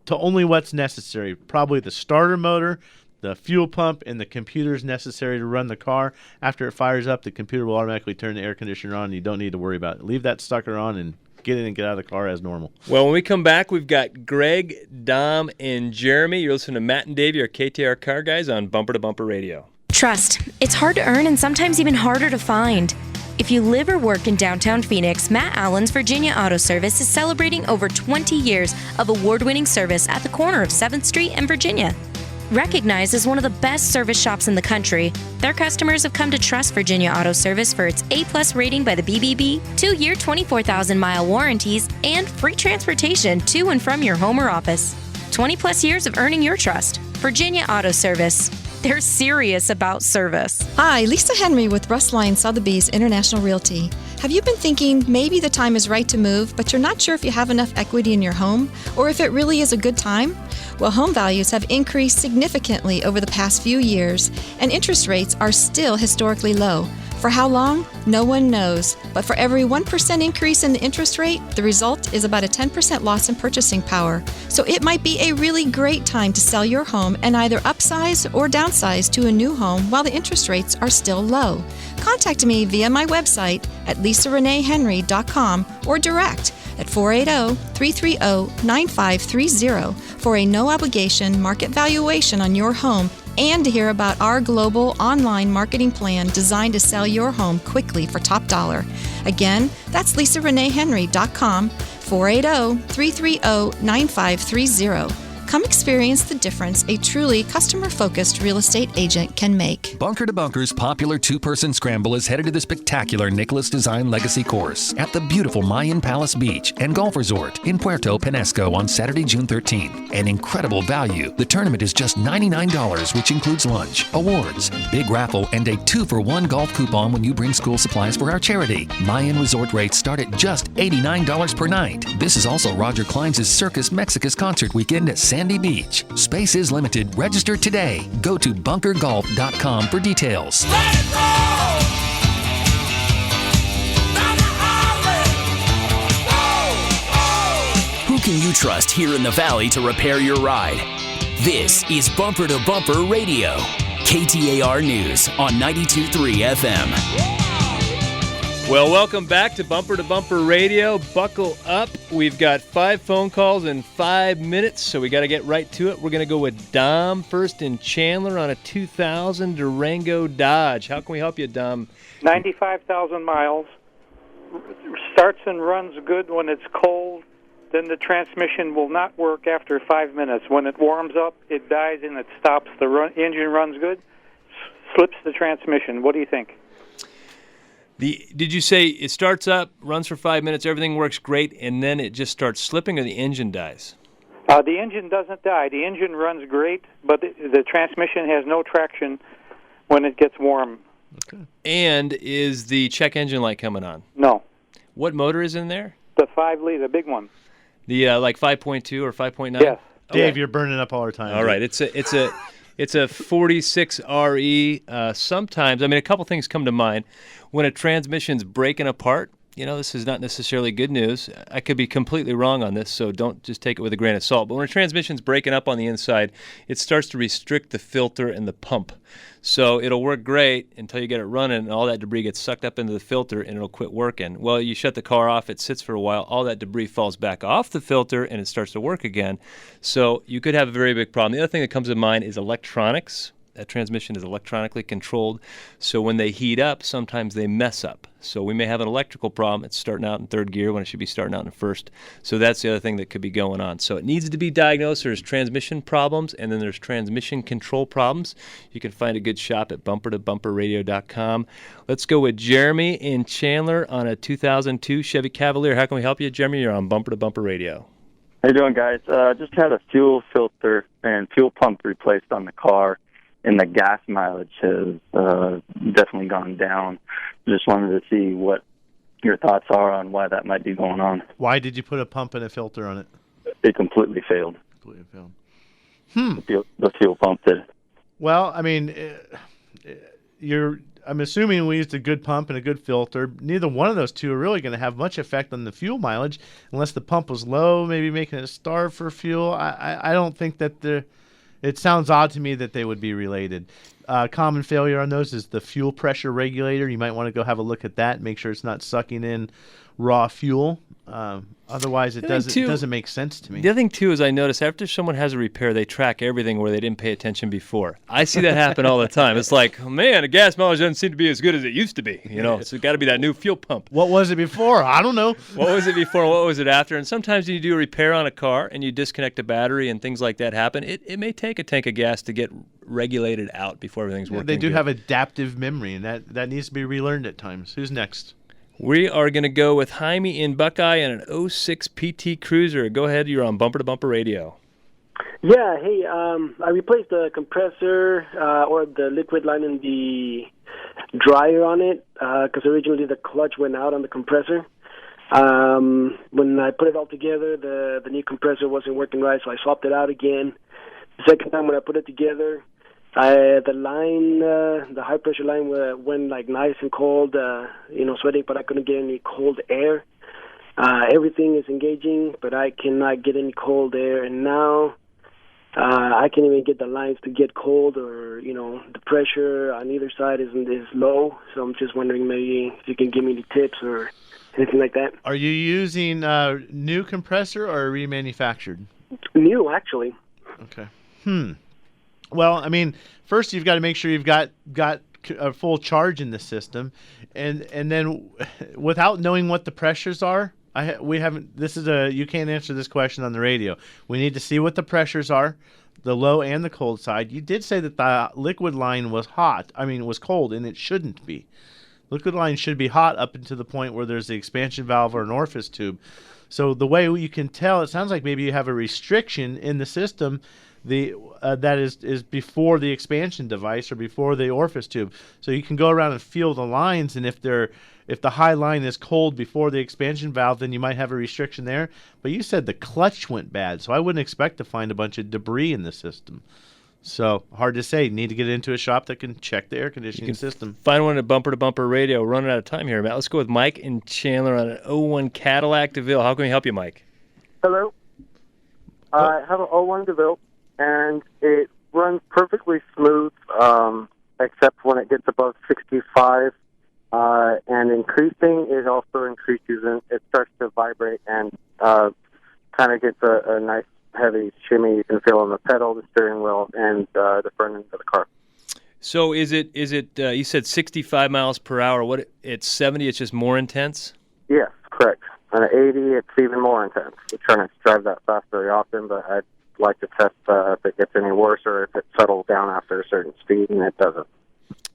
C: only what's necessary, probably the starter motor, the fuel pump, and the computers necessary to run the car. After it fires up, the computer will automatically turn the air conditioner on. You don't need to worry about it. Leave that sucker on and get in and get out of the car as normal.
B: Well, when we come back, we've got Greg, Dom, and Jeremy. You're listening to Matt and Davey, our KTAR car guys on Bumper to Bumper Radio.
P: Trust. It's hard to earn and sometimes even harder to find. If you live or work in downtown Phoenix, Matt Allen's Virginia Auto Service is celebrating over 20 years of award-winning service at the corner of 7th Street and Virginia. Recognized as one of the best service shops in the country, their customers have come to trust Virginia Auto Service for its A+ rating by the BBB, 2-year 24,000-mile warranties, and free transportation to and from your home or office. 20+ years of earning your trust. Virginia Auto Service. They're serious about service.
Q: Hi, Lisa Henry with Russ Lyons Sotheby's International Realty. Have you been thinking maybe the time is right to move, but you're not sure if you have enough equity in your home or if it really is a good time? Well, home values have increased significantly over the past few years, and interest rates are still historically low. For how long? No one knows. But for every 1% increase in the interest rate, the result is about a 10% loss in purchasing power. So it might be a really great time to sell your home and either upsize or downsize to a new home while the interest rates are still low. Contact me via my website at lisareneehenry.com or direct at 480-330-9530 for a no-obligation market valuation on your home and to hear about our global online marketing plan designed to sell your home quickly for top dollar. Again, that's LisaReneeHenry.com, 480-330-9530. Come experience the difference a truly customer-focused real estate agent can make.
K: Bunker to Bunker's popular two-person scramble is headed to the spectacular Nicholas Design Legacy Course at the beautiful Mayan Palace Beach and Golf Resort in Puerto Penasco on Saturday, June 13th. An incredible value. The tournament is just $99, which includes lunch, awards, big raffle, and a 2-for-1 golf coupon when you bring school supplies for our charity. Mayan Resort rates start at just $89 per night. This is also Roger Klein's Circus Mexicus concert weekend at Sandy Beach. Space is limited. Register today. Go to bunkergolf.com for details.
A: Who can you trust here in the Valley to repair your ride? This is Bumper to Bumper Radio. KTAR News on 92.3 FM.
B: Well, welcome back to Bumper Radio. Buckle up. We've got 5 phone calls in 5 minutes, so we got to get right to it. We're going to go with Dom first in Chandler on a 2000 Durango Dodge. How can we help you, Dom?
R: 95,000 miles. Starts and runs good when it's cold. Then the transmission will not work after 5 minutes. When it warms up, it dies and it stops. The engine runs good, slips the transmission. What do you think?
B: Did you say it starts up, runs for 5 minutes, everything works great, and then it just starts slipping, or the engine dies?
R: The engine doesn't die. The engine runs great, but the transmission has no traction when it gets warm.
B: Okay. And is the check engine light coming on?
R: No.
B: What motor is in there?
R: The 5-liter, the big one.
B: The like 5.2 or 5.9?
R: Yes.
C: Dave, you're burning up all our time.
B: All right, it's a 46 RE. Sometimes, I mean, a couple things come to mind. When a transmission's breaking apart, this is not necessarily good news. I could be completely wrong on this, so don't just take it with a grain of salt. But when a transmission's breaking up on the inside, it starts to restrict the filter and the pump. So it'll work great until you get it running, and all that debris gets sucked up into the filter, and it'll quit working. Well, you shut the car off, it sits for a while, all that debris falls back off the filter, and it starts to work again. So you could have a very big problem. The other thing that comes to mind is electronics. That transmission is electronically controlled, so when they heat up, sometimes they mess up. So we may have an electrical problem. It's starting out in third gear when it should be starting out in first. So that's the other thing that could be going on. So it needs to be diagnosed. There's transmission problems, and then there's transmission control problems. You can find a good shop at bumpertobumperradio.com. Let's go with Jeremy in Chandler on a 2002 Chevy Cavalier. How can we help you, Jeremy? You're on Bumper to Bumper Radio.
S: How you doing, guys? Just had a fuel filter and fuel pump replaced on the car, and the gas mileage has definitely gone down. Just wanted to see what your thoughts are on why that might be going on.
C: Why did you put a pump and a filter on it?
S: It completely failed. The fuel pump did.
C: Well, I mean, I'm assuming we used a good pump and a good filter. Neither one of those two are really going to have much effect on the fuel mileage unless the pump was low, maybe making it starve for fuel. I don't think that it sounds odd to me that they would be related. Common failure on those is the fuel pressure regulator. You might want to go have a look at that, make sure it's not sucking in raw fuel. Otherwise, it doesn't make sense to me.
B: The other thing, too, is I notice after someone has a repair, they track everything where they didn't pay attention before. I see that happen all the time. It's like, oh, man, the gas mileage doesn't seem to be as good as it used to be. So it's got to be that new fuel pump.
C: What was it before? I don't know.
B: What was it before? What was it after? And sometimes when you do a repair on a car and you disconnect a battery and things like that happen, it may take a tank of gas to get regulated out before everything's working.
C: They do
B: good.
C: have adaptive memory, and that needs to be relearned at times. Who's next?
B: We are going to go with Jaime in Buckeye and an 06 PT Cruiser. Go ahead. You're on Bumper to Bumper Radio.
T: Yeah, hey, I replaced the compressor or the liquid line in the dryer on it because originally the clutch went out on the compressor. When I put it all together, the new compressor wasn't working right, so I swapped it out again. The second time when I put it together, the high pressure line went like nice and cold, sweating, but I couldn't get any cold air. Everything is engaging, but I cannot get any cold air. And now I can't even get the lines to get cold, or the pressure on either side is low. So I'm just wondering maybe if you can give me any tips or anything like that.
C: Are you using new compressor or remanufactured?
T: New, actually.
C: Okay. Well, I mean, first you've got to make sure you've got a full charge in the system, and then without knowing what the pressures are, we haven't. You can't answer this question on the radio. We need to see what the pressures are, the low and the cold side. You did say that the liquid line was hot. I mean, it was cold, and it shouldn't be. Liquid line should be hot up until the point where there's the expansion valve or an orifice tube. So the way you can tell, it sounds like maybe you have a restriction in the system. That is before the expansion device or before the orifice tube. So you can go around and feel the lines, and if the high line is cold before the expansion valve, then you might have a restriction there. But you said the clutch went bad, so I wouldn't expect to find a bunch of debris in the system. So hard to say. Need to get into a shop that can check the air conditioning system.
B: Find one at Bumper to Bumper Radio. We're running out of time here, Matt. Let's go with Mike and Chandler on an 01 Cadillac DeVille. How can we help you, Mike?
U: Hello. I have an 01 DeVille, and it runs perfectly smooth, except when it gets above 65. And increasing, it also increases, and it starts to vibrate and kind of gets a nice heavy shimmy you can feel on the pedal, the steering wheel, and the front end of the car.
B: So is it you said 65 miles per hour. What, it's 70, it's just more intense?
U: Yes, correct. And at 80, it's even more intense. We're trying to drive that fast very often, but I'd like to test if it gets any worse or if it settles down after a certain speed, and it doesn't.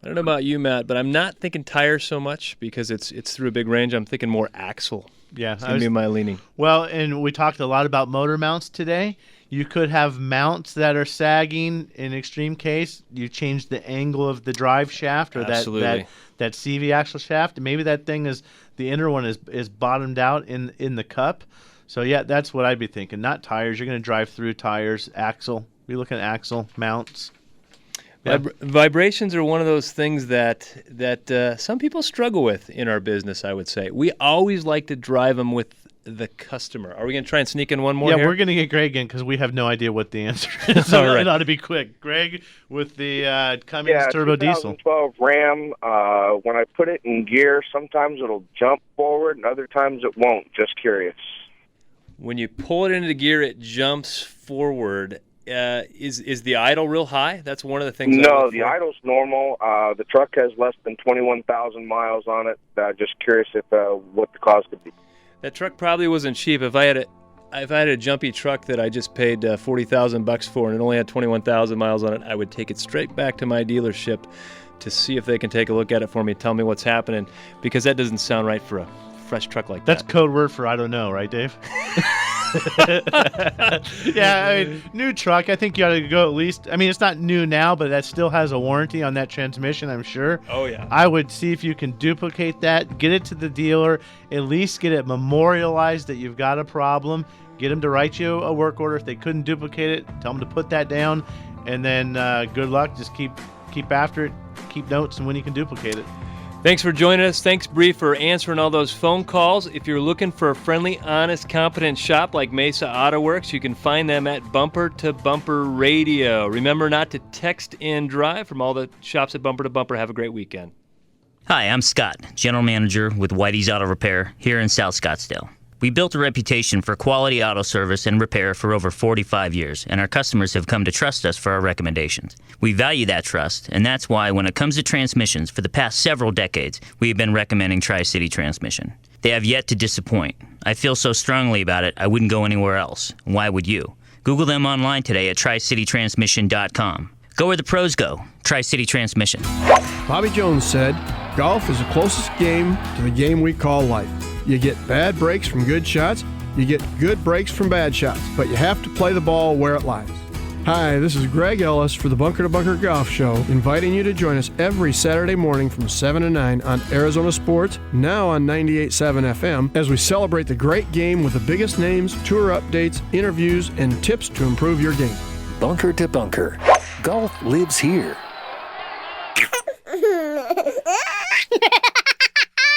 B: I don't know about you, Matt, but I'm not thinking tires so much because it's through a big range. I'm thinking more axle.
C: Yeah,
B: that's going to be my leaning.
C: Well, and we talked a lot about motor mounts today. You could have mounts that are sagging. In extreme case, you change the angle of the drive shaft or that CV axle shaft. And maybe that thing is the inner one is bottomed out in the cup. So yeah, that's what I'd be thinking. Not tires. You're going to drive through tires. Axle. Be looking at axle mounts. Yeah.
B: Vibrations are one of those things that some people struggle with in our business, I would say. We always like to drive them with the customer. Are we going to try and sneak in one more here?
C: We're going to get Greg in because we have no idea what the answer is. So it ought to be quick. Greg with the Cummins turbo diesel.
V: 2012 Ram, when I put it in gear, sometimes it'll jump forward and other times it won't. Just curious.
B: When you pull it into gear, it jumps forward. Is the idle real high? That's one of the things.
V: No, the idle's normal. The truck has less than 21,000 miles on it. Just curious if what the cost could be.
B: That truck probably wasn't cheap. If I had a jumpy truck that I just paid $40,000 for and it only had 21,000 miles on it, I would take it straight back to my dealership to see if they can take a look at it for me, tell me what's happening, because that doesn't sound right for a fresh truck like that.
C: That's code word for I don't know, right, Dave? Yeah, I mean, new truck. I think you ought to go at least. I mean, it's not new now, but that still has a warranty on that transmission, I'm sure.
B: Oh, yeah.
C: I would see if you can duplicate that, get it to the dealer, at least get it memorialized that you've got a problem, get them to write you a work order. If they couldn't duplicate it, tell them to put that down, and then good luck. Just keep after it, keep notes, and when you can duplicate it.
B: Thanks for joining us. Thanks, Bree, for answering all those phone calls. If you're looking for a friendly, honest, competent shop like Mesa Auto Works, you can find them at Bumper to Bumper Radio. Remember not to text and drive. From all the shops at Bumper to Bumper, have a great weekend.
E: Hi, I'm Scott, General Manager with Whitey's Auto Repair here in South Scottsdale. We built a reputation for quality auto service and repair for over 45 years, and our customers have come to trust us for our recommendations. We value that trust, and that's why when it comes to transmissions, for the past several decades, we have been recommending Tri-City Transmission. They have yet to disappoint. I feel so strongly about it, I wouldn't go anywhere else. Why would you? Google them online today at tricitytransmission.com. Go where the pros go. Tri-City Transmission.
W: Bobby Jones said, "Golf is the closest game to the game we call life. You get bad breaks from good shots, you get good breaks from bad shots, but you have to play the ball where it lies." Hi, this is Greg Ellis for the Bunker to Bunker Golf Show, inviting you to join us every Saturday morning from 7 to 9 on Arizona Sports, now on 98.7 FM, as we celebrate the great game with the biggest names, tour updates, interviews, and tips to improve your game.
K: Bunker to Bunker. Golf lives here.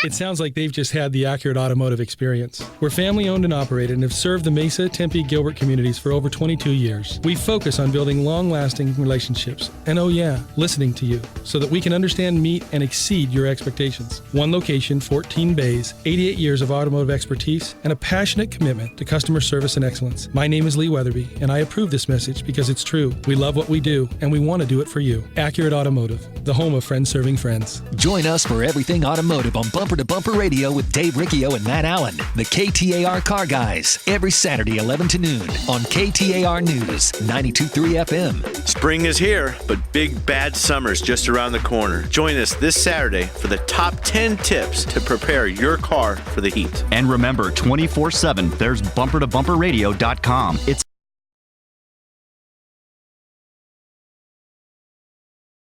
D: It sounds like they've just had the accurate automotive experience. We're family owned and operated and have served the Mesa, Tempe, Gilbert communities for over 22 years. We focus on building long-lasting relationships and, oh yeah, listening to you so that we can understand, meet, and exceed your expectations. One location, 14 bays, 88 years of automotive expertise, and a passionate commitment to customer service and excellence. My name is Lee Weatherby, and I approve this message because it's true. We love what we do, and we want to do it for you. Accurate Automotive, the home of friends serving friends.
K: Join us for everything automotive on Bumper to Bumper Radio with Dave Riccio and Matt Allen, the KTAR Car Guys, every Saturday 11 to noon on KTAR News, 92.3 FM.
L: Spring is here, but big bad summer's just around the corner. Join us this Saturday for the top 10 tips to prepare your car for the heat.
F: And remember, 24/7, there's bumpertobumperradio.com. It's